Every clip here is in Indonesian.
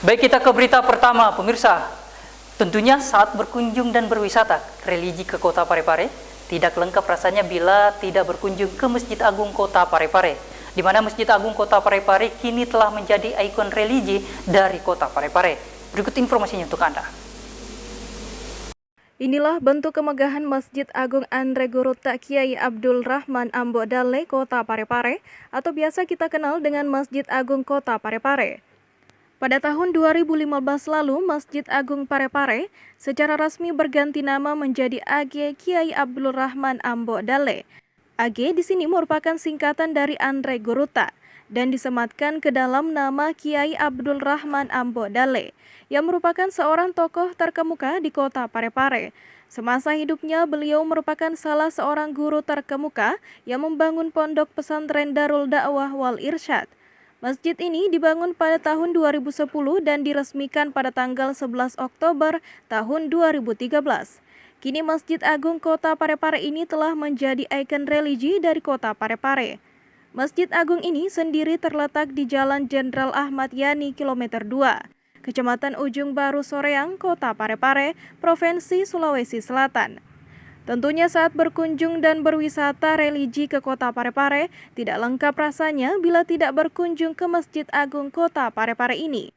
Baik, kita ke berita pertama, pemirsa. Tentunya saat berkunjung dan berwisata religi ke Kota Parepare, tidak lengkap rasanya bila tidak berkunjung ke Masjid Agung Kota Parepare, di mana Masjid Agung Kota Parepare kini telah menjadi ikon religi dari Kota Parepare. Berikut informasinya untuk Anda. Inilah bentuk kemegahan Masjid Agung Andre Guruta Kiai Abdul Rahman Ambo Dale, Kota Parepare, atau biasa kita kenal dengan Masjid Agung Kota Parepare. Pada tahun 2015 lalu, Masjid Agung Parepare secara resmi berganti nama menjadi AG Kiai Abdul Rahman Ambo Dale. AG di sini merupakan singkatan dari Andre Guruta dan disematkan ke dalam nama Kiai Abdul Rahman Ambo Dale, yang merupakan seorang tokoh terkemuka di Kota Parepare. Semasa hidupnya, beliau merupakan salah seorang guru terkemuka yang membangun pondok pesantren Darul Dakwah Wal Irsyad. Masjid ini dibangun pada tahun 2010 dan diresmikan pada tanggal 11 Oktober tahun 2013. Kini Masjid Agung Kota Parepare ini telah menjadi ikon religi dari Kota Parepare. Masjid Agung ini sendiri terletak di Jalan Jenderal Ahmad Yani kilometer 2, Kecamatan Ujung Baru Soreang, Kota Parepare, Provinsi Sulawesi Selatan. Tentunya saat berkunjung dan berwisata religi ke Kota Parepare, tidak lengkap rasanya bila tidak berkunjung ke Masjid Agung Kota Parepare ini.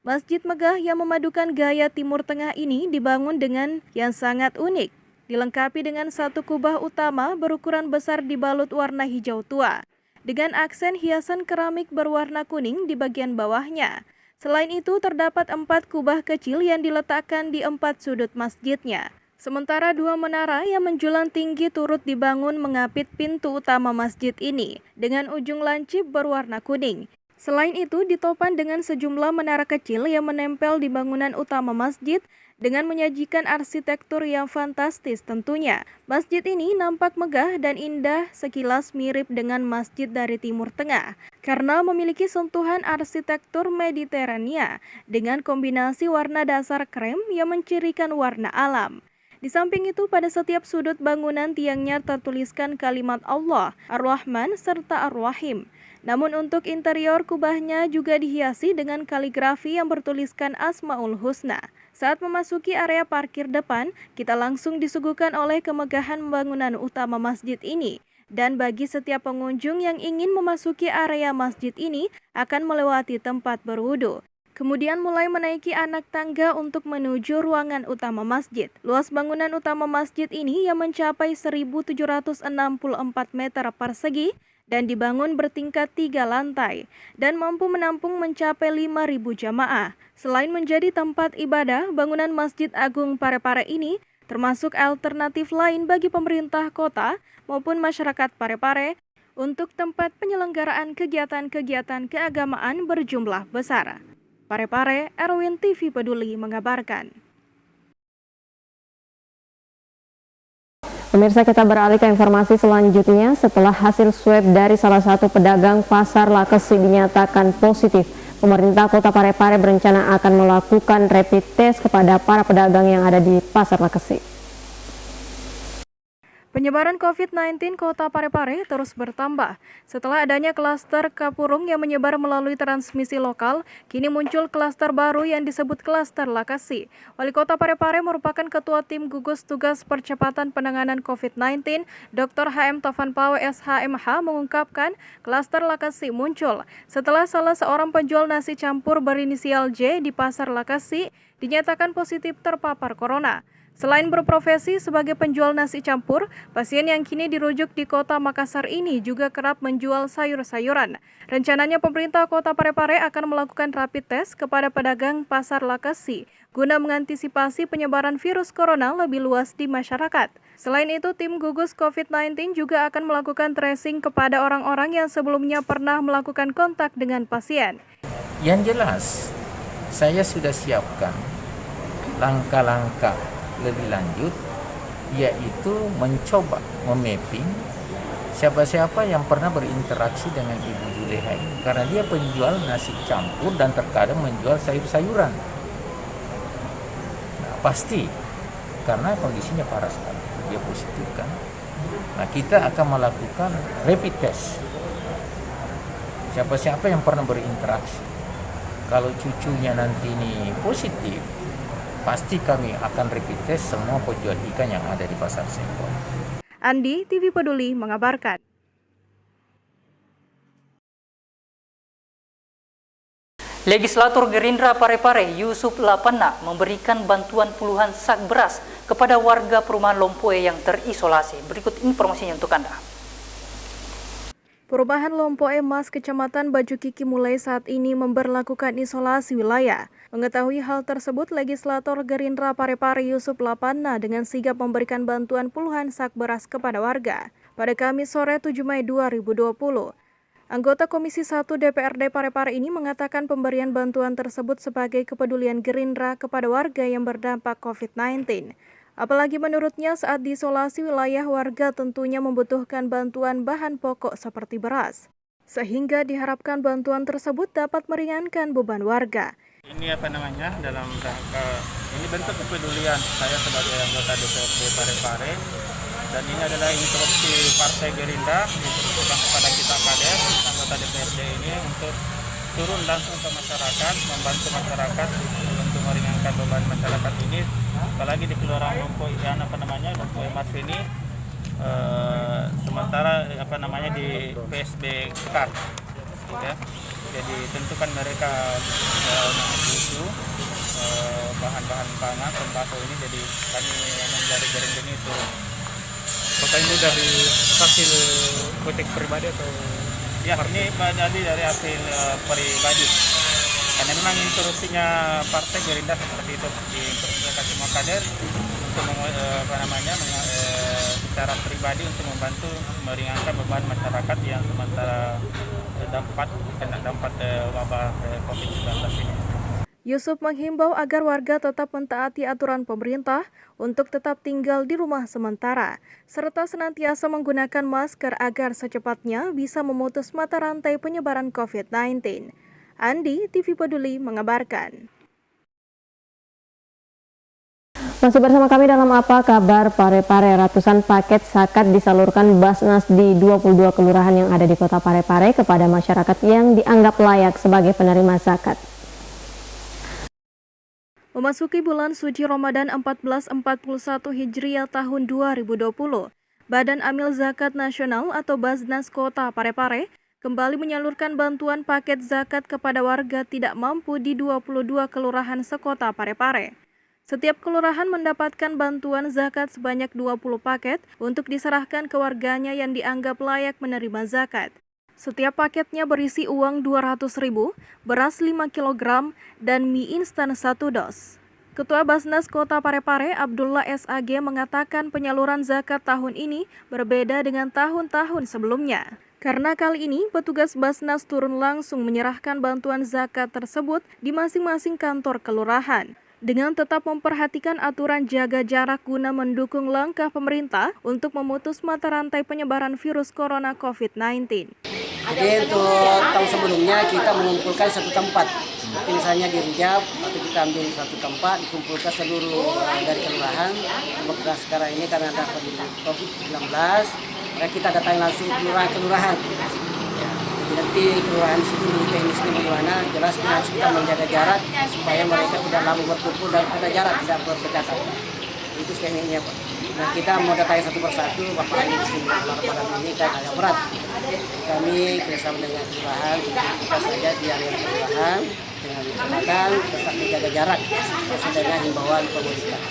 Masjid megah yang memadukan gaya Timur Tengah ini dibangun dengan yang sangat unik, dilengkapi dengan satu kubah utama berukuran besar dibalut warna hijau tua, dengan aksen hiasan keramik berwarna kuning di bagian bawahnya. Selain itu, terdapat 4 kubah kecil yang diletakkan di 4 sudut masjidnya. Sementara 2 menara yang menjulang tinggi turut dibangun mengapit pintu utama masjid ini dengan ujung lancip berwarna kuning. Selain itu, ditopang dengan sejumlah menara kecil yang menempel di bangunan utama masjid dengan menyajikan arsitektur yang fantastis tentunya. Masjid ini nampak megah dan indah, sekilas mirip dengan masjid dari Timur Tengah karena memiliki sentuhan arsitektur Mediterania dengan kombinasi warna dasar krem yang mencirikan warna alam. Di samping itu, pada setiap sudut bangunan tiangnya tertuliskan kalimat Allah, Ar-Rahman, serta Ar-Rahim. Namun untuk interior kubahnya juga dihiasi dengan kaligrafi yang bertuliskan Asmaul Husna. Saat memasuki area parkir depan, kita langsung disuguhkan oleh kemegahan bangunan utama masjid ini. Dan bagi setiap pengunjung yang ingin memasuki area masjid ini akan melewati tempat berwudu. Kemudian mulai menaiki anak tangga untuk menuju ruangan utama masjid. Luas bangunan utama masjid ini yang mencapai 1.764 meter persegi dan dibangun bertingkat 3 lantai dan mampu menampung mencapai 5.000 jamaah. Selain menjadi tempat ibadah, bangunan Masjid Agung Parepare ini termasuk alternatif lain bagi pemerintah kota maupun masyarakat Parepare untuk tempat penyelenggaraan kegiatan-kegiatan keagamaan berjumlah besar. Parepare, Erwin TV Peduli mengabarkan. Pemirsa, kita beralih ke informasi selanjutnya. Setelah hasil swab dari salah satu pedagang pasar Lakesi dinyatakan positif, pemerintah Kota Parepare berencana akan melakukan rapid test kepada para pedagang yang ada di pasar Lakesi. Penyebaran COVID-19 Kota Parepare terus bertambah. Setelah adanya klaster Kapurung yang menyebar melalui transmisi lokal, kini muncul klaster baru yang disebut klaster Lakesi. Wali Kota Parepare merupakan Ketua Tim Gugus Tugas Percepatan Penanganan COVID-19, Dr. HM Tovan Pawe SHMH mengungkapkan klaster Lakesi muncul setelah salah seorang penjual nasi campur berinisial J di pasar Lakesi dinyatakan positif terpapar corona. Selain berprofesi sebagai penjual nasi campur, pasien yang kini dirujuk di Kota Makassar ini juga kerap menjual sayur-sayuran. Rencananya pemerintah Kota Parepare akan melakukan rapid test kepada pedagang pasar Lakesi guna mengantisipasi penyebaran virus corona lebih luas di masyarakat. Selain itu, tim gugus COVID-19 juga akan melakukan tracing kepada orang-orang yang sebelumnya pernah melakukan kontak dengan pasien. Yang jelas, saya sudah siapkan langkah-langkah lebih lanjut, yaitu mencoba memapping siapa-siapa yang pernah berinteraksi dengan Ibu Juleha ini, karena dia penjual nasi campur dan terkadang menjual sayur-sayuran. Nah, pasti karena kondisinya parah sekali, dia positif kan. Nah, kita akan melakukan rapid test siapa-siapa yang pernah berinteraksi Kalau cucunya nanti ini positif, pasti kami akan rapid test semua penjual ikan yang ada di pasar Sempol. Andi, TV Peduli mengabarkan. Legislator Gerindra Parepare Yusuf Lapana memberikan bantuan puluhan sak beras kepada warga perumahan Lompoe yang terisolasi. Berikut informasinya untuk Anda. Perumahan Lompoe Mas, Kecamatan Baju Kiki mulai saat ini memberlakukan isolasi wilayah. Mengetahui hal tersebut, Legislator Gerindra Parepare Yusuf Lapana dengan sigap memberikan bantuan puluhan sak beras kepada warga. Pada Kamis sore 7 Mei 2020, anggota Komisi 1 DPRD Parepare ini mengatakan pemberian bantuan tersebut sebagai kepedulian Gerindra kepada warga yang berdampak COVID-19. Apalagi menurutnya saat diisolasi wilayah warga tentunya membutuhkan bantuan bahan pokok seperti beras. Sehingga diharapkan bantuan tersebut dapat meringankan beban warga. Ini dalam rangka ini bentuk kepedulian saya sebagai anggota DPRD Parepare, dan ini adalah instruksi Partai Gerindra ditujukan kepada kita kader anggota DPRD ini untuk turun langsung ke masyarakat, membantu masyarakat untuk meringankan beban masyarakat ini, apalagi di Kelurahan Lompoe Lompoe Mas ini sementara di PSB ketat, ya. Jadi tentukan mereka butuh bahan-bahan pangan sembako ini, jadi kami dari Gerindra ini turun. Apakah ini dari hasil politik pribadi atau? Ya, ini dari hasil pribadi. Karena memang instruksinya Partai Gerindra seperti itu, diinstruksikan semua kader untuk secara pribadi untuk membantu meringankan beban masyarakat yang sementara kena dampak wabah COVID-19 ini. Yusuf menghimbau agar warga tetap mentaati aturan pemerintah untuk tetap tinggal di rumah sementara, serta senantiasa menggunakan masker agar secepatnya bisa memutus mata rantai penyebaran COVID-19. Andi, TV Peduli mengabarkan. Masih bersama kami dalam Apa Kabar Parepare. Ratusan paket zakat disalurkan Basnas di 22 kelurahan yang ada di Kota Parepare kepada masyarakat yang dianggap layak sebagai penerima zakat. Memasuki bulan suci Ramadan 1441 Hijriah tahun 2020, Badan Amil Zakat Nasional atau Basnas Kota Parepare kembali menyalurkan bantuan paket zakat kepada warga tidak mampu di 22 kelurahan sekota Parepare. Setiap kelurahan mendapatkan bantuan zakat sebanyak 20 paket untuk diserahkan ke warganya yang dianggap layak menerima zakat. Setiap paketnya berisi uang 200.000, beras 5 kg, dan mie instan 1 dos. Ketua Basnas Kota Parepare, Abdullah SAG, mengatakan penyaluran zakat tahun ini berbeda dengan tahun-tahun sebelumnya. Karena kali ini, petugas Basnas turun langsung menyerahkan bantuan zakat tersebut di masing-masing kantor kelurahan. Dengan tetap memperhatikan aturan jaga jarak guna mendukung langkah pemerintah untuk memutus mata rantai penyebaran virus corona COVID-19. Jadi untuk tahun sebelumnya kita mengumpulkan satu tempat, seperti misalnya di Rijab, atau kita ambil satu tempat, dikumpulkan seluruh dari kelurahan. Sekarang ini karena ada COVID-19, kita datangi langsung kelurahan. Jadi nanti kelurahan di situ teknisnya bagaimana, jelas harus kita menjaga jarak supaya mereka tidak lama berkumpul dan pada jarak tidak berdekatan. Itu tekniknya, Pak. Nah, kita mau datangi satu persatu, Bapak ini pada ini kan agak berat. Kami bersama dengan kelurahan, kita saja di area kelurahan dengan catatan tetap menjaga jarak sesuai dengan himbauan pemerintah.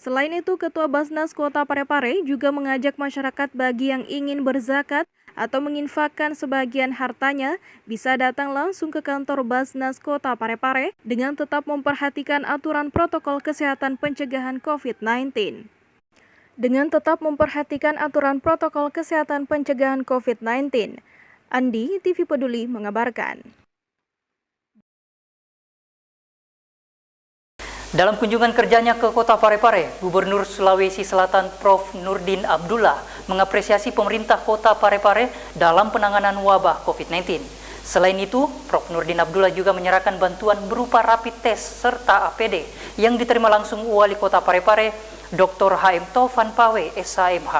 Selain itu, Ketua Basnas Kota Parepare juga mengajak masyarakat bagi yang ingin berzakat atau menginfakkan sebagian hartanya bisa datang langsung ke kantor Basnas Kota Parepare dengan tetap memperhatikan aturan protokol kesehatan pencegahan COVID-19. Dengan tetap memperhatikan aturan protokol kesehatan pencegahan COVID-19, Andi, TV Peduli mengabarkan. Dalam kunjungan kerjanya ke Kota Parepare, Gubernur Sulawesi Selatan Prof. Nurdin Abdullah mengapresiasi pemerintah Kota Parepare dalam penanganan wabah COVID-19. Selain itu, Prof. Nurdin Abdullah juga menyerahkan bantuan berupa rapid test serta APD yang diterima langsung Wali Kota Parepare, Dr. H.M. Taufan Pawe, SHMH.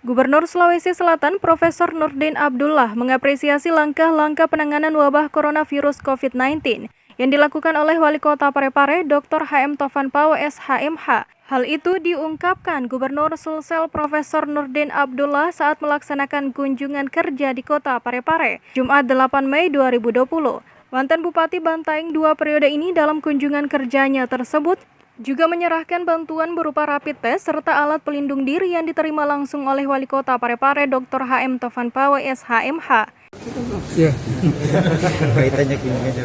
Gubernur Sulawesi Selatan Profesor Nurdin Abdullah mengapresiasi langkah-langkah penanganan wabah coronavirus COVID-19 yang dilakukan oleh Wali Kota Parepare Dr. HM Tovan Pawe SHMH. Hal itu diungkapkan Gubernur Sulsel Profesor Nurdin Abdullah saat melaksanakan kunjungan kerja di Kota Parepare, Jumat 8 Mei 2020. Mantan Bupati Bantaeng 2 periode ini dalam kunjungan kerjanya tersebut juga menyerahkan bantuan berupa rapid test serta alat pelindung diri yang diterima langsung oleh Wali Kota Parepare Dr. HM Tovan Pawe SHMH. Ya. Kaitannya gimana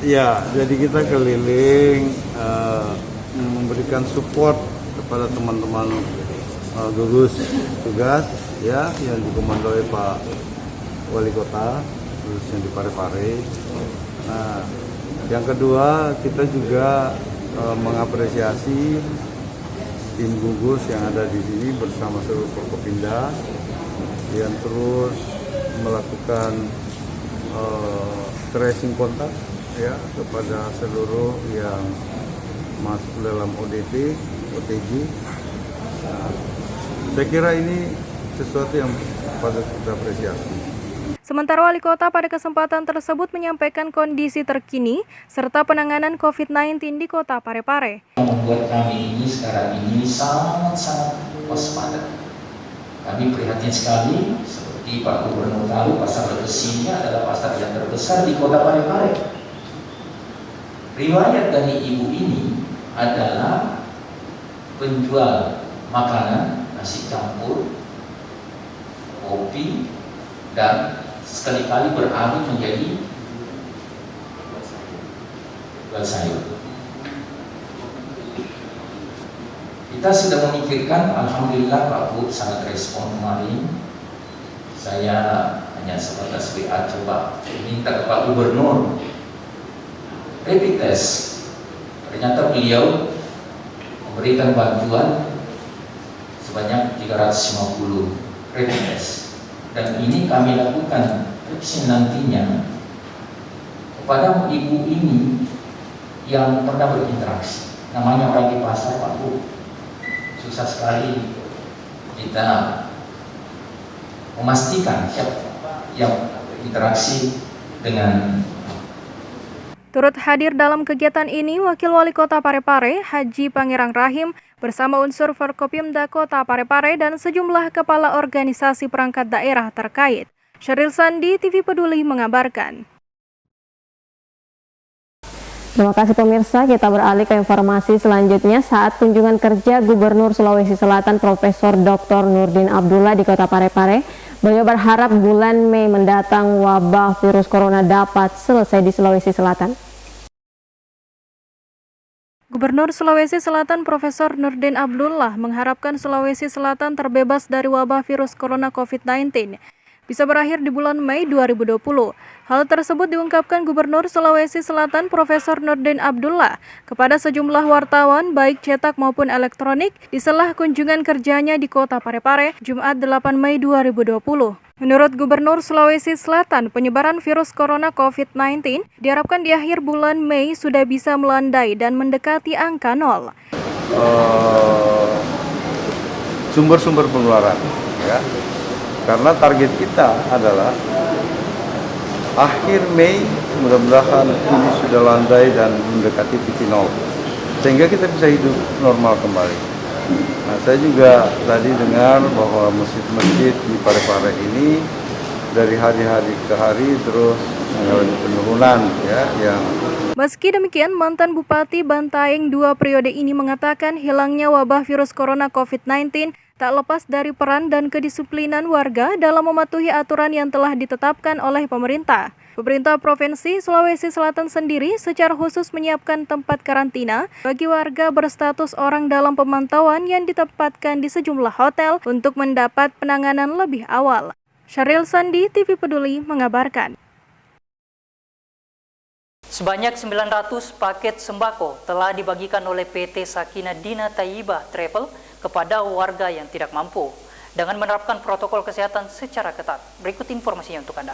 Ya, jadi kita keliling memberikan support kepada teman-teman gugus tugas ya yang dikomandoi Pak Wali Kota khususnya di Parepare. Nah, yang kedua, kita juga mengapresiasi tim gugus yang ada di sini bersama seluruh Forkopimda yang terus melakukan tracing kontak ya kepada seluruh yang masuk dalam ODP, OTG. Nah, saya kira ini sesuatu yang patut kita apresiasi. Sementara Wali Kota pada kesempatan tersebut menyampaikan kondisi terkini serta penanganan COVID-19 di Kota Parepare. Membuat kami ini sekarang ini sangat-sangat waspada. Kami prihatin sekali, seperti Pak Gubernur tahu, pasar Lekesi ini adalah pasar yang terbesar di Kota Parepare. Riwayat dari ibu ini adalah penjual makanan, nasi campur, kopi, dan sekali-kali beralih menjadi jual sayur. Kita sudah memikirkan, alhamdulillah Pak Bu sangat respon kemarin. Saya hanya sebatas WA coba minta ke Pak Gubernur rapid test. Ternyata beliau memberikan bantuan sebanyak 350 rapid test. Dan ini kami lakukan vaksin nantinya kepada ibu ini yang pernah berinteraksi. Namanya orang di pasar, Pak Bu. Susah sekali kita memastikan siapa yang berinteraksi dengan. Turut hadir dalam kegiatan ini Wakil Wali Kota Parepare Haji Pangerang Rahim bersama unsur Forkopimda Kota Parepare dan sejumlah kepala organisasi perangkat daerah terkait. Sheryl Sandi, TV Peduli mengabarkan. Terima kasih pemirsa, kita beralih ke informasi selanjutnya. Saat kunjungan kerja Gubernur Sulawesi Selatan Profesor Dr. Nurdin Abdullah di Kota Parepare, beliau berharap bulan Mei mendatang wabah virus corona dapat selesai di Sulawesi Selatan. Gubernur Sulawesi Selatan Profesor Nurdin Abdullah mengharapkan Sulawesi Selatan terbebas dari wabah virus corona COVID-19 bisa berakhir di bulan Mei 2020. Hal tersebut diungkapkan Gubernur Sulawesi Selatan Profesor Nurdin Abdullah kepada sejumlah wartawan baik cetak maupun elektronik di sela kunjungan kerjanya di Kota Parepare Jumat 8 Mei 2020. Menurut Gubernur Sulawesi Selatan, penyebaran virus corona COVID-19 diharapkan di akhir bulan Mei sudah bisa melandai dan mendekati angka 0. Sumber-sumber penularan ya. Karena target kita adalah akhir Mei mudah-mudahan ini sudah landai dan mendekati titik 0 sehingga kita bisa hidup normal kembali. Nah, saya juga tadi dengar bahwa masjid-masjid di Parepare ini dari hari-hari ke hari terus mengalami penurunan ya yang. Meski demikian, mantan Bupati Bantaeng 2 periode ini mengatakan hilangnya wabah virus corona COVID-19 tak lepas dari peran dan kedisiplinan warga dalam mematuhi aturan yang telah ditetapkan oleh pemerintah. Pemerintah Provinsi Sulawesi Selatan sendiri secara khusus menyiapkan tempat karantina bagi warga berstatus orang dalam pemantauan yang ditempatkan di sejumlah hotel untuk mendapat penanganan lebih awal. Sheryl Sandi, TV Peduli mengabarkan. Sebanyak 900 paket sembako telah dibagikan oleh PT Sakinah Dina Thayyibah Travel kepada warga yang tidak mampu dengan menerapkan protokol kesehatan secara ketat. Berikut informasinya untuk Anda.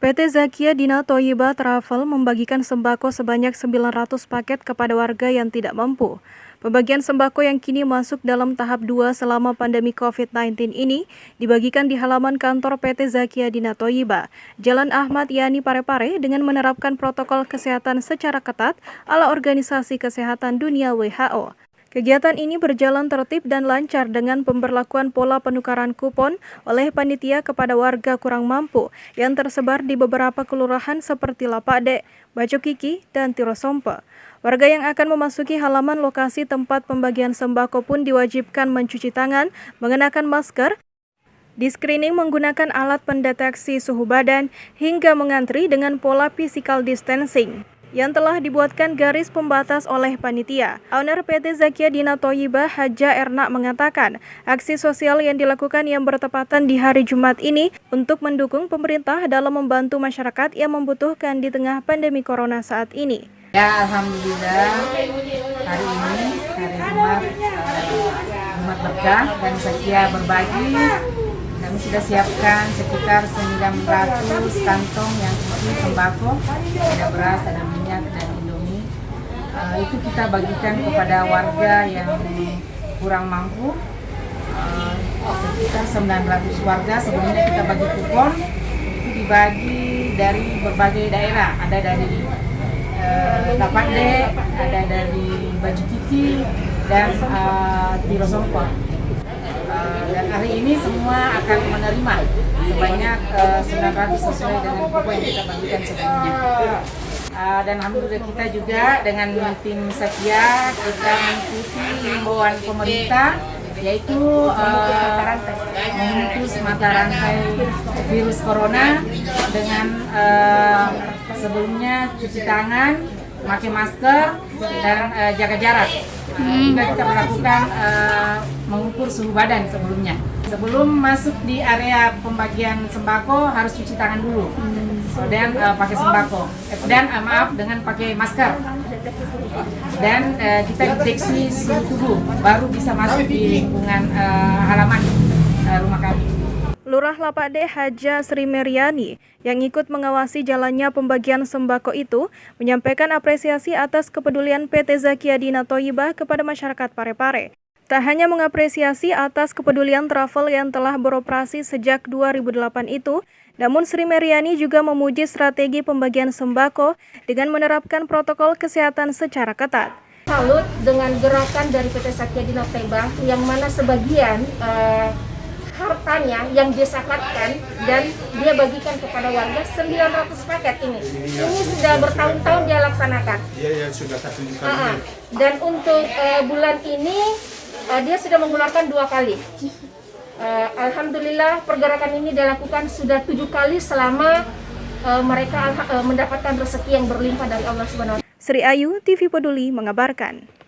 PT Zakia Dina Thayyibah Travel membagikan sembako sebanyak 900 paket kepada warga yang tidak mampu. Pembagian sembako yang kini masuk dalam tahap 2 selama pandemi COVID-19 ini dibagikan di halaman kantor PT Zakia Dina Thoyibah, Jalan Ahmad Yani Parepare dengan menerapkan protokol kesehatan secara ketat ala Organisasi Kesehatan Dunia WHO. Kegiatan ini berjalan tertib dan lancar dengan pemberlakuan pola penukaran kupon oleh panitia kepada warga kurang mampu yang tersebar di beberapa kelurahan seperti Lapade, Bacokiki, dan Tirosompe. Warga yang akan memasuki halaman lokasi tempat pembagian sembako pun diwajibkan mencuci tangan, mengenakan masker, di-screening menggunakan alat pendeteksi suhu badan, hingga mengantri dengan pola physical distancing yang telah dibuatkan garis pembatas oleh panitia. Owner PT Zakia Dina Thoyibah, Haja Erna, mengatakan aksi sosial yang dilakukan yang bertepatan di hari Jumat ini untuk mendukung pemerintah dalam membantu masyarakat yang membutuhkan di tengah pandemi corona saat ini. Ya, alhamdulillah hari ini hari Jumat berkah dan Zakia berbagi. Kami sudah siapkan sekitar 900 kantong yang isi sembako, ada beras, ada minyak, dan Indomie. Itu kita bagikan kepada warga yang kurang mampu, sekitar 900 warga. Sebelumnya kita bagi kupon, itu dibagi dari berbagai daerah, ada dari Lapade, ada dari Bacokiki, dan Tirosompe. Dan hari ini semua akan menerima sebanyak 900 sesuai dengan kupon yang kita bagikan sebelumnya. Dan alhamdulillah kita juga dengan tim Zakia kita mengikuti himbauan pemerintah, yaitu memutus mata rantai virus corona dengan sebelumnya cuci tangan, memakai masker, dan jaga jarak. Juga kita melakukan mengukur suhu badan sebelumnya. Sebelum masuk di area pembagian sembako harus cuci tangan dulu, dan pakai sembako. Dengan pakai masker. Dan kita deteksi suhu tubuh, baru bisa masuk di lingkungan halaman rumah kami. Lurah Lapade Haja Sri Meriani yang ikut mengawasi jalannya pembagian sembako itu menyampaikan apresiasi atas kepedulian PT Zakia Dina Thoyibah kepada masyarakat Parepare. Tak hanya mengapresiasi atas kepedulian travel yang telah beroperasi sejak 2008 itu, namun Sri Meriani juga memuji strategi pembagian sembako dengan menerapkan protokol kesehatan secara ketat. Salut dengan gerakan dari PT Zakia Dina Thoyibah yang mana sebagian hartanya yang disakatkan dan dia bagikan kepada warga 900 paket ini. Ini sudah bertahun-tahun dia laksanakan. Iya, sudah 1 kali. Dan untuk bulan ini dia sudah mengeluarkan 2 kali. Alhamdulillah pergerakan ini dilakukan sudah 7 kali selama mereka mendapatkan rezeki yang berlimpah dari Allah Subhanahu wa Ta'ala. Sri Ayu, TV Peduli mengabarkan.